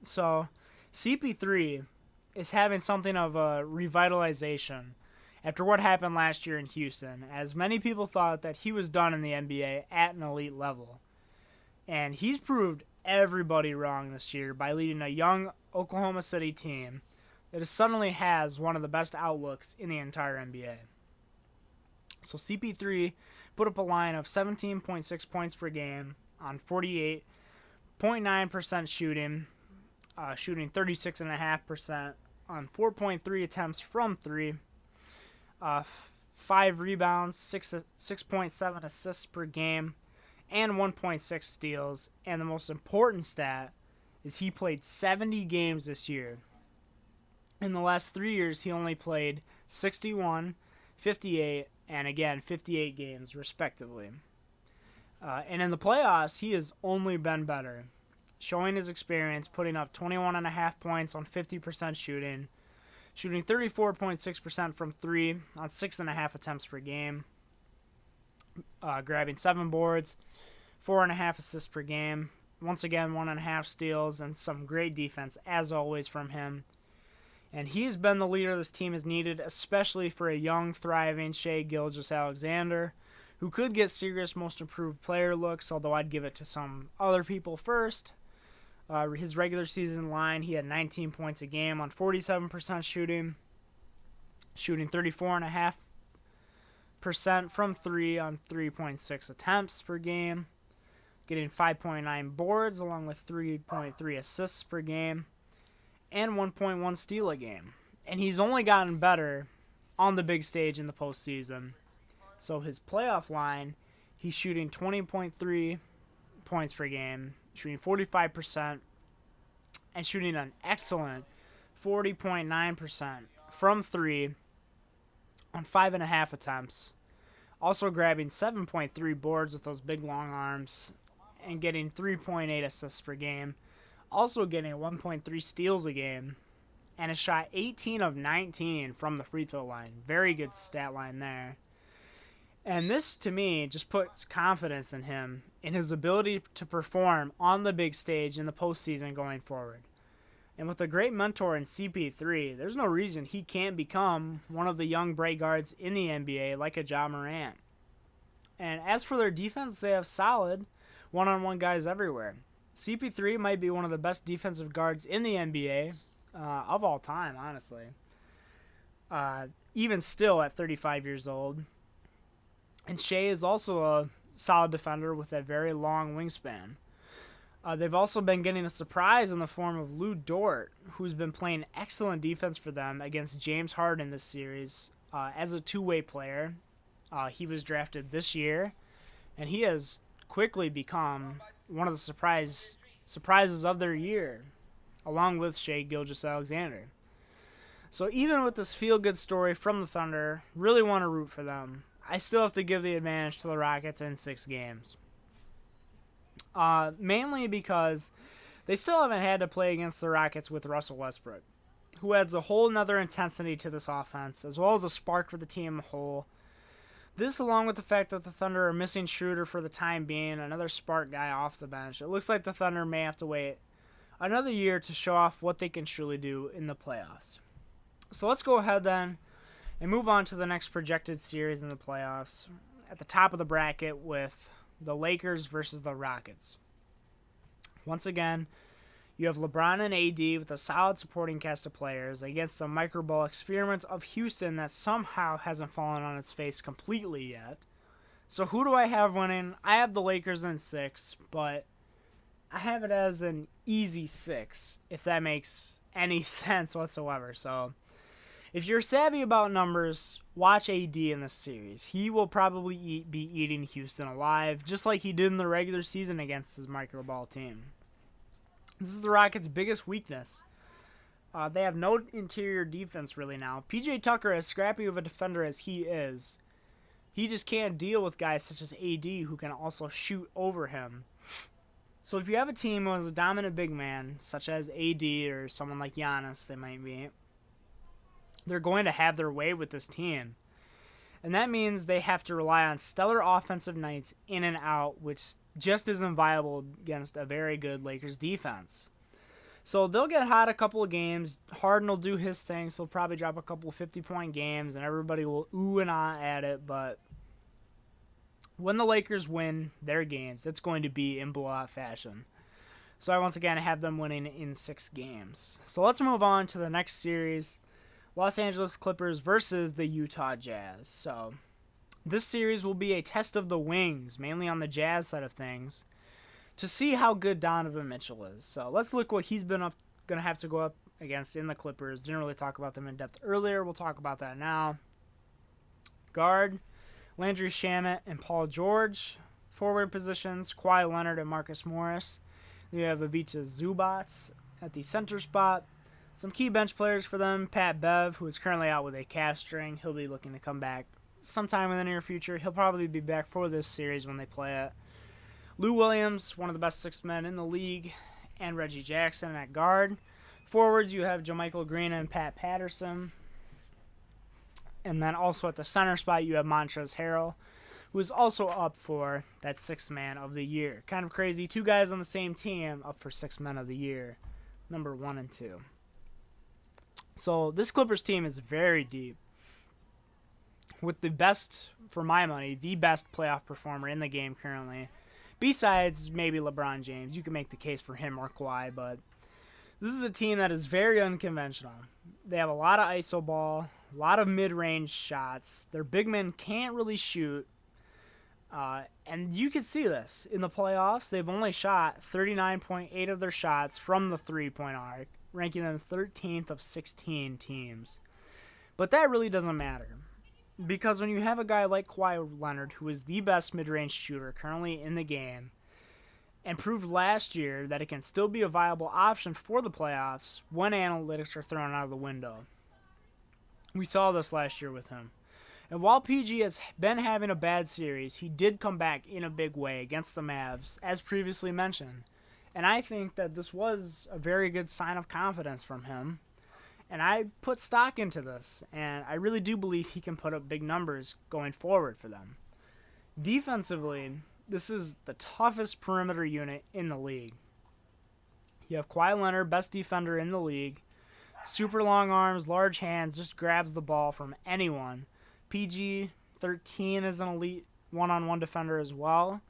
So CP3 is having something of a revitalization after what happened last year in Houston, as many people thought that he was done in the NBA at an elite level. And he's proved everybody wrong this year by leading a young Oklahoma City team it suddenly has one of the best outlooks in the entire NBA. So CP3 put up a line of 17.6 points per game on 48.9% shooting, shooting 36.5% on 4.3 attempts from three, 5 rebounds, 6.7 assists per game, and 1.6 steals. And the most important stat is he played 70 games this year. In the last 3 years, he only played 61, 58, and again 58 games respectively. And in the playoffs, he has only been better, showing his experience, putting up 21.5 points on 50% shooting, shooting 34.6% from three on 6.5 attempts per game, grabbing 7 boards, 4.5 assists per game, once again 1.5 steals, and some great defense as always from him. And he's been the leader this team has needed, especially for a young, thriving Shai Gilgeous-Alexander, who could get serious most improved player looks, although I'd give it to some other people first. His regular season line, he had 19 points a game on 47% shooting, shooting 34.5% from three on 3.6 attempts per game, getting 5.9 boards along with 3.3 assists per game, and 1.1 steal a game. And he's only gotten better on the big stage in the postseason. So his playoff line, he's shooting 20.3 points per game, shooting 45%, and shooting an excellent 40.9% from three on 5.5 attempts. Also grabbing 7.3 boards with those big long arms and getting 3.8 assists per game. Also getting 1.3 steals a game, and has shot 18 of 19 from the free throw line. Very good stat line there. And this, to me, just puts confidence in him, in his ability to perform on the big stage in the postseason going forward. And with a great mentor in CP3, there's no reason he can't become one of the young bright guards in the NBA like a Ja Morant. And as for their defense, they have solid one-on-one guys everywhere. CP3 might be one of the best defensive guards in the NBA of all time, honestly. Even still at 35 years old. And Shai is also a solid defender with a very long wingspan. They've also been getting a surprise in the form of Lou Dort, who's been playing excellent defense for them against James Harden this series as a two-way player. He was drafted this year, and he has quickly become one of the surprises of their year, along with Shai Gilgeous-Alexander. So even with this feel-good story from the Thunder, really want to root for them. I still have to give the advantage to the Rockets in 6 games. Mainly because they still haven't had to play against the Rockets with Russell Westbrook, who adds a whole nother intensity to this offense, as well as a spark for the team as a whole. This, along with the fact that the Thunder are missing Schroeder for the time being, another spark guy off the bench, it looks like the Thunder may have to wait another year to show off what they can truly do in the playoffs. So let's go ahead then and move on to the next projected series in the playoffs. At the top of the bracket with the Lakers versus the Rockets. Once again, you have LeBron and AD with a solid supporting cast of players against the microball experiment of Houston that somehow hasn't fallen on its face completely yet. So who do I have winning? I have the Lakers in 6, but I have it as an easy 6, if that makes any sense whatsoever. So if you're savvy about numbers, watch AD in this series. He will probably be eating Houston alive, just like he did in the regular season against his microball team. This is the Rockets' biggest weakness. They have no interior defense really now. PJ Tucker, as scrappy of a defender as he is, he just can't deal with guys such as AD who can also shoot over him. So if you have a team who has a dominant big man, such as AD or someone like Giannis, they might be, they're going to have their way with this team. And that means they have to rely on stellar offensive nights in and out, which just isn't viable against a very good Lakers defense. So they'll get hot a couple of games. Harden will do his thing, so he'll probably drop a couple of 50-point games, and everybody will ooh and ah at it. But when the Lakers win their games, it's going to be in blowout fashion. So I once again have them winning in 6 games. So let's move on to the next series. Los Angeles Clippers versus the Utah Jazz. So this series will be a test of the wings, mainly on the Jazz side of things, to see how good Donovan Mitchell is. So let's look what he's been going to have to go up against in the Clippers. Didn't really talk about them in depth earlier. We'll talk about that now. Guard, Landry Shamet and Paul George. Forward positions, Kawhi Leonard and Marcus Morris. You have Ivica Zubac at the center spot. Some key bench players for them, Pat Bev, who is currently out with a calf strain. He'll be looking to come back sometime in the near future. He'll probably be back for this series when they play it. Lou Williams, one of the best 6 men in the league, and Reggie Jackson at guard. Forwards, you have JaMychal Green and Pat Patterson. And then also at the center spot, you have Montrezl Harrell, who is also up for that 6th man of the year. Kind of crazy. 2 guys on the same team up for 6th men of the year, number 1 and 2. So this Clippers team is very deep, with the best, for my money, the best playoff performer in the game currently. Besides maybe LeBron James. You can make the case for him or Kawhi, but this is a team that is very unconventional. They have a lot of iso ball, a lot of mid-range shots. Their big men can't really shoot. And you can see this. In the playoffs, they've only shot 39.8 of their shots from the three-point arc, ranking them 13th of 16 teams. But that really doesn't matter, because when you have a guy like Kawhi Leonard, who is the best mid-range shooter currently in the game, and proved last year that it can still be a viable option for the playoffs when analytics are thrown out of the window. We saw this last year with him. And while PG has been having a bad series, he did come back in a big way against the Mavs, as previously mentioned. And I think that this was a very good sign of confidence from him. And I put stock into this, and I really do believe he can put up big numbers going forward for them. Defensively, this is the toughest perimeter unit in the league. You have Kawhi Leonard, best defender in the league. Super long arms, large hands, just grabs the ball from anyone. PG-13 is an elite one-on-one defender as well.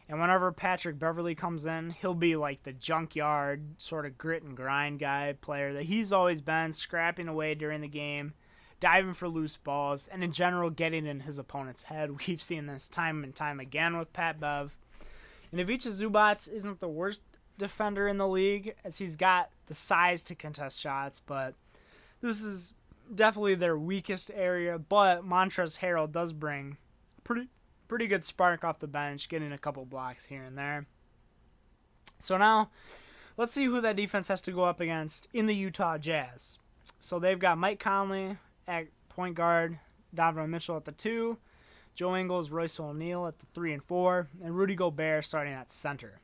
And whenever Patrick Beverley comes in, he'll be like the junkyard sort of grit and grind guy player that he's always been, scrapping away during the game, diving for loose balls, and in general getting in his opponent's head. We've seen this time and time again with Pat Bev. And Ivica Zubac isn't the worst defender in the league, as he's got the size to contest shots, but this is definitely their weakest area. But Montrezl Harrell does bring pretty good spark off the bench, getting a couple blocks here and there. So now, let's see who that defense has to go up against in the Utah Jazz. So they've got Mike Conley at point guard, Donovan Mitchell at the 2, Joe Ingles, Royce O'Neal at the 3 and 4, and Rudy Gobert starting at center.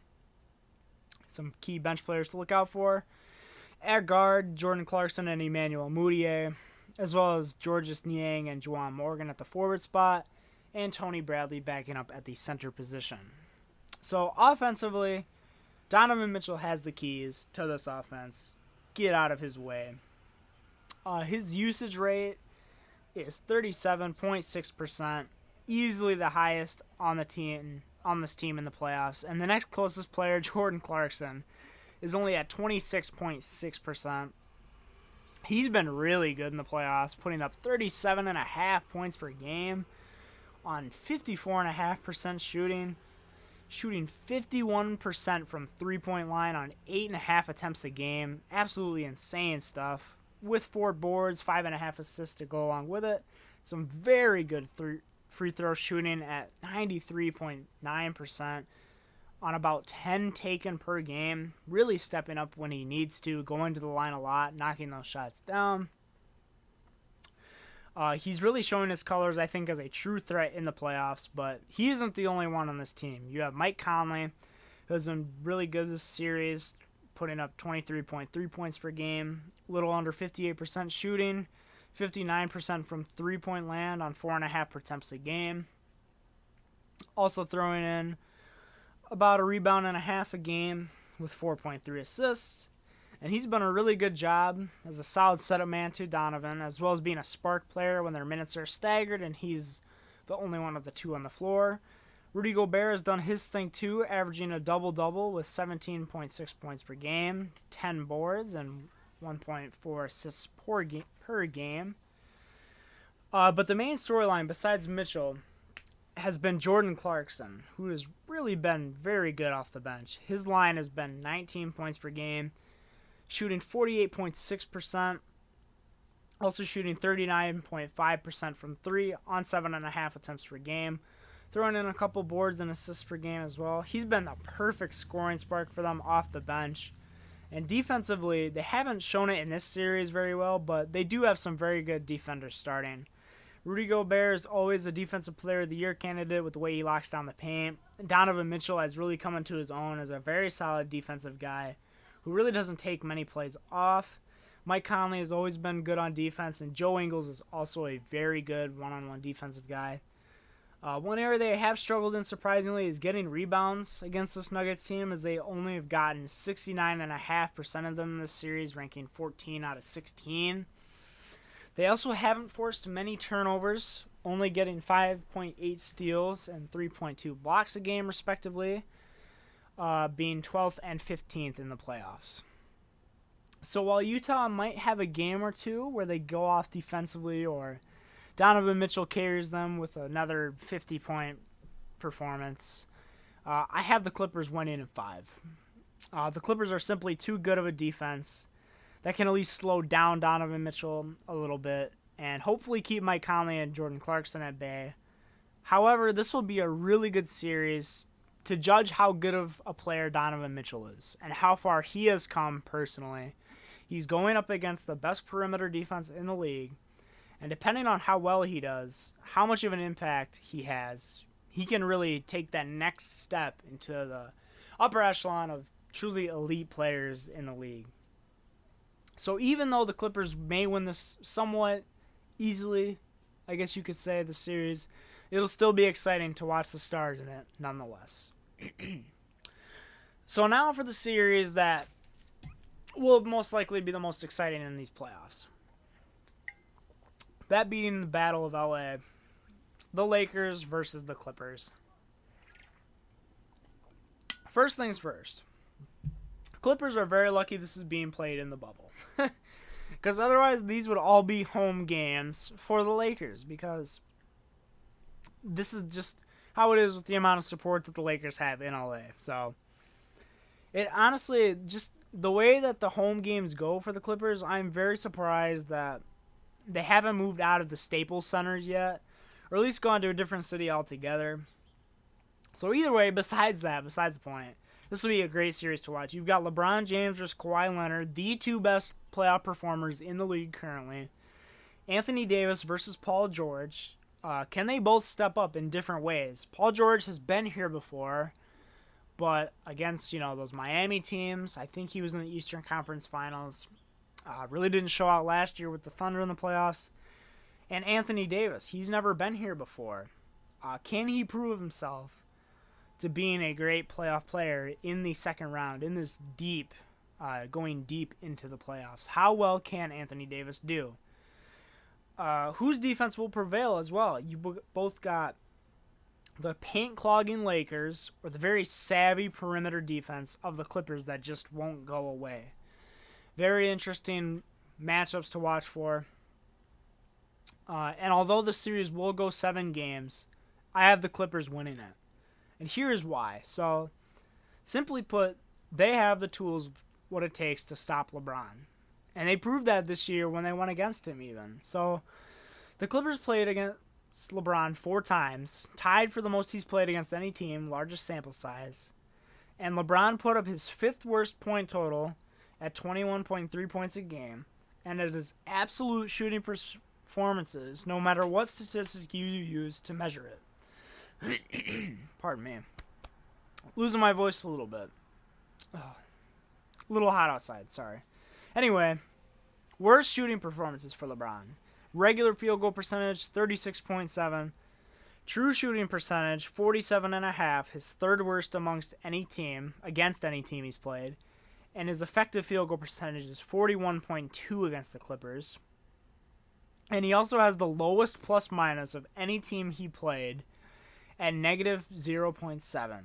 Some key bench players to look out for. At guard, Jordan Clarkson and Emmanuel Mudiay, as well as Georges Niang and Juwan Morgan at the forward spot, and Tony Bradley backing up at the center position. So offensively, Donovan Mitchell has the keys to this offense. Get out of his way. His usage rate is 37.6%, easily the highest on this team in the playoffs. And the next closest player, Jordan Clarkson, is only at 26.6%. He's been really good in the playoffs, putting up 37.5 points per game on 54.5% shooting 51% from three-point line on 8.5 attempts a game. Absolutely insane stuff. With 4 boards, 5.5 assists to go along with it. Some very good free throw shooting at 93.9% on about 10 taken per game. Really stepping up when he needs to, going to the line a lot, knocking those shots down. He's really showing his colors, I think, as a true threat in the playoffs, but he isn't the only one on this team. You have Mike Conley, who has been really good this series, putting up 23.3 points per game, a little under 58% shooting, 59% from three-point land on 4.5 attempts a game. Also throwing in about a rebound and a half a game with 4.3 assists. And he's done a really good job as a solid setup man to Donovan, as well as being a spark player when their minutes are staggered and he's the only one of the 2 on the floor. Rudy Gobert has done his thing too, averaging a double-double with 17.6 points per game, 10 boards, and 1.4 assists per game. But the main storyline, besides Mitchell, has been Jordan Clarkson, who has really been very good off the bench. His line has been 19 points per game, shooting 48.6%, also shooting 39.5% from 3 on 7.5 attempts per game, throwing in a couple boards and assists per game as well. He's been a perfect scoring spark for them off the bench. And defensively, they haven't shown it in this series very well, but they do have some very good defenders starting. Rudy Gobert is always a Defensive Player of the Year candidate with the way he locks down the paint. Donovan Mitchell has really come into his own as a very solid defensive guy who really doesn't take many plays off. Mike Conley has always been good on defense, and Joe Ingles is also a very good one-on-one defensive guy. One area they have struggled in, surprisingly, is getting rebounds against this Nuggets team, as they only have gotten 69.5% of them in this series, ranking 14 out of 16. They also haven't forced many turnovers, only getting 5.8 steals and 3.2 blocks a game, respectively, being 12th and 15th in the playoffs. So while Utah might have a game or two where they go off defensively, or Donovan Mitchell carries them with another 50-point performance, I have the Clippers winning in 5. The Clippers are simply too good of a defense that can at least slow down Donovan Mitchell a little bit and hopefully keep Mike Conley and Jordan Clarkson at bay. However, this will be a really good series to judge how good of a player Donovan Mitchell is and how far he has come personally. He's going up against the best perimeter defense in the league, and depending on how well he does, how much of an impact he has, he can really take that next step into the upper echelon of truly elite players in the league. So even though the Clippers may win this somewhat easily, I guess you could say, the series, it'll still be exciting to watch the stars in it nonetheless. So now for the series that will most likely be the most exciting in these playoffs. That being the Battle of LA, the Lakers versus the Clippers. First things first. Clippers are very lucky this is being played in the bubble. Because otherwise these would all be home games for the Lakers, because this is just how it is with the amount of support that the Lakers have in LA. So it honestly, just the way that the home games go for the Clippers, I'm very surprised that they haven't moved out of the Staples Centers yet, or at least gone to a different city altogether. So either way, besides the point, this will be a great series to watch. You've got LeBron James versus Kawhi Leonard, the two best playoff performers in the league currently. Anthony Davis versus Paul George. Can they both step up in different ways? Paul George has been here before, but against, those Miami teams, I think he was in the Eastern Conference Finals. Really didn't show out last year with the Thunder in the playoffs. And Anthony Davis, he's never been here before. Can he prove himself to being a great playoff player in the second round, in this going deep into the playoffs? How well can Anthony Davis do? Whose defense will prevail as well? You both got the paint-clogging Lakers or the very savvy perimeter defense of the Clippers that just won't go away. Very interesting matchups to watch for. And although the series will go 7 games, I have the Clippers winning it. And here is why. So, simply put, they have the tools, what it takes to stop LeBron. And they proved that this year when they went against him even. So, the Clippers played against LeBron 4 times, tied for the most he's played against any team, largest sample size. And LeBron put up his 5th worst point total at 21.3 points a game. And it is absolute shooting performances, no matter what statistic you use to measure it. Pardon me. Losing my voice a little bit. A little hot outside, sorry. Anyway, worst shooting performances for LeBron. Regular field goal percentage, 36.7. True shooting percentage, 47.5. His 3rd worst against any team he's played. And his effective field goal percentage is 41.2 against the Clippers. And he also has the lowest plus-minus of any team he played at negative 0.7.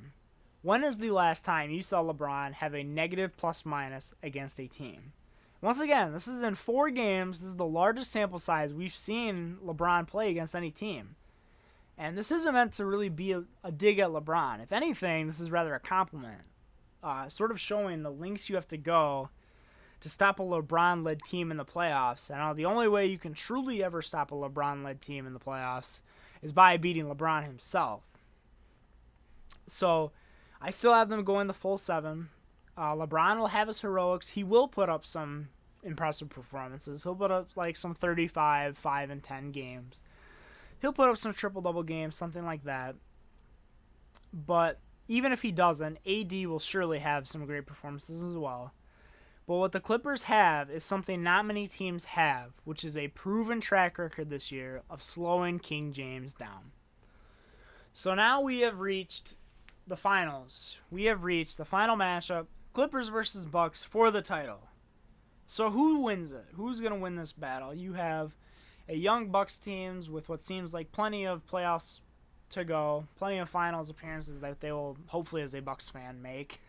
When is the last time you saw LeBron have a negative plus-minus against a team? Once again, this is in 4 games. This is the largest sample size we've seen LeBron play against any team. And this isn't meant to really be a dig at LeBron. If anything, this is rather a compliment. Sort of showing the lengths you have to go to stop a LeBron-led team in the playoffs. And the only way you can truly ever stop a LeBron-led team in the playoffs is by beating LeBron himself. So I still have them going the full 7. LeBron will have his heroics. He will put up some impressive performances. He'll put up like some 35, 5, and 10 games. He'll put up some triple-double games, something like that. But even if he doesn't, AD will surely have some great performances as well. But what the Clippers have is something not many teams have, which is a proven track record this year of slowing King James down. So now we have reached the finals. We have reached the final matchup, Clippers versus Bucks for the title. So who wins it? Who's going to win this battle? You have a young Bucks teams with what seems like plenty of playoffs to go, plenty of finals appearances that they will, hopefully as a Bucks fan, make.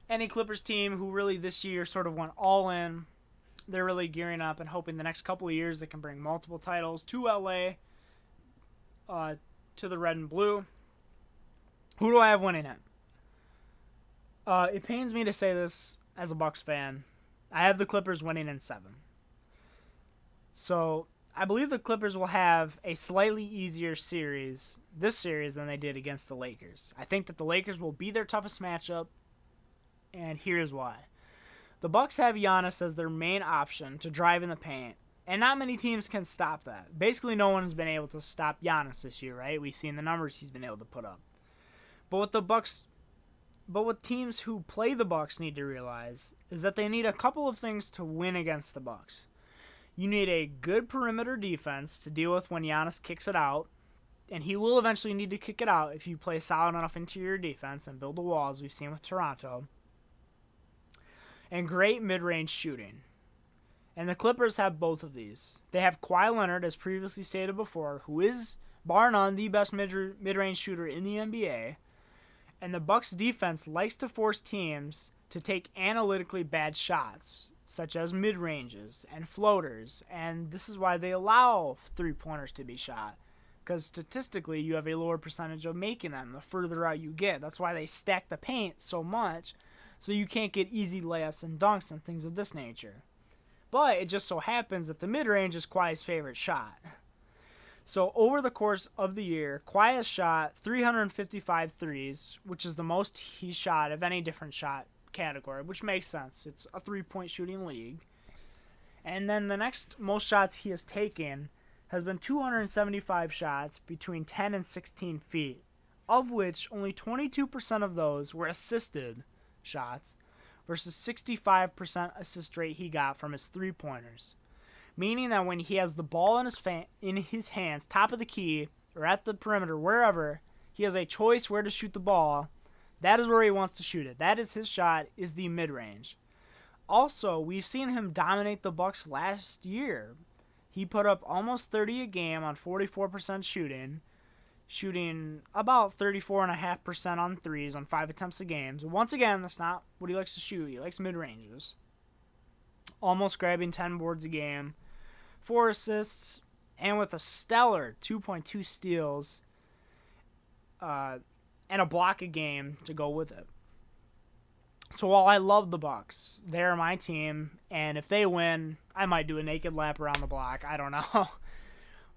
Any Clippers team who really this year sort of went all in. They're really gearing up and hoping the next couple of years they can bring multiple titles to LA, to the red and blue. Who do I have winning it? It pains me to say this as a Bucks fan. I have the Clippers winning in 7. So I believe the Clippers will have a slightly easier this series than they did against the Lakers. I think that the Lakers will be their toughest matchup, and here's why. The Bucks have Giannis as their main option to drive in the paint, and not many teams can stop that. Basically, no one has been able to stop Giannis this year, right? We've seen the numbers he's been able to put up. But what teams who play the Bucks need to realize is that they need a couple of things to win against the Bucks. You need a good perimeter defense to deal with when Giannis kicks it out, and he will eventually need to kick it out if you play solid enough interior defense and build a wall, as we've seen with Toronto. And great mid-range shooting. And the Clippers have both of these. They have Kawhi Leonard, as previously stated before, who is, bar none, the best mid-range shooter in the NBA. And the Bucks defense likes to force teams to take analytically bad shots, such as mid-ranges and floaters. And this is why they allow three-pointers to be shot, because statistically you have a lower percentage of making them the further out you get. That's why they stack the paint so much, so you can't get easy layups and dunks and things of this nature. But it just so happens that the mid-range is Kawhi's favorite shot. So over the course of the year, Kawhi has shot 355 threes, which is the most he shot of any different shot category, which makes sense. It's a three-point shooting league. And then the next most shots he has taken has been 275 shots between 10 and 16 feet, of which only 22% of those were assisted shots versus 65% assist rate he got from his three-pointers. Meaning that when he has the ball in his hands, top of the key, or at the perimeter, wherever, he has a choice where to shoot the ball. That is where he wants to shoot it. That is his shot, is the mid-range. Also, we've seen him dominate the Bucks last year. He put up almost 30 a game on 44% shooting about 34.5% on threes on 5 attempts a game. So once again, that's not what he likes to shoot. He likes mid-ranges. Almost grabbing 10 boards a game, 4 assists, and with a stellar 2.2 steals and a block a game to go with it. So while I love the Bucks, they're my team, and if they win, I might do a naked lap around the block. I don't know.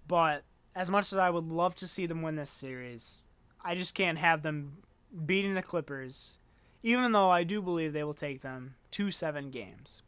But as much as I would love to see them win this series, I just can't have them beating the Clippers, even though I do believe they will take them to 7 games.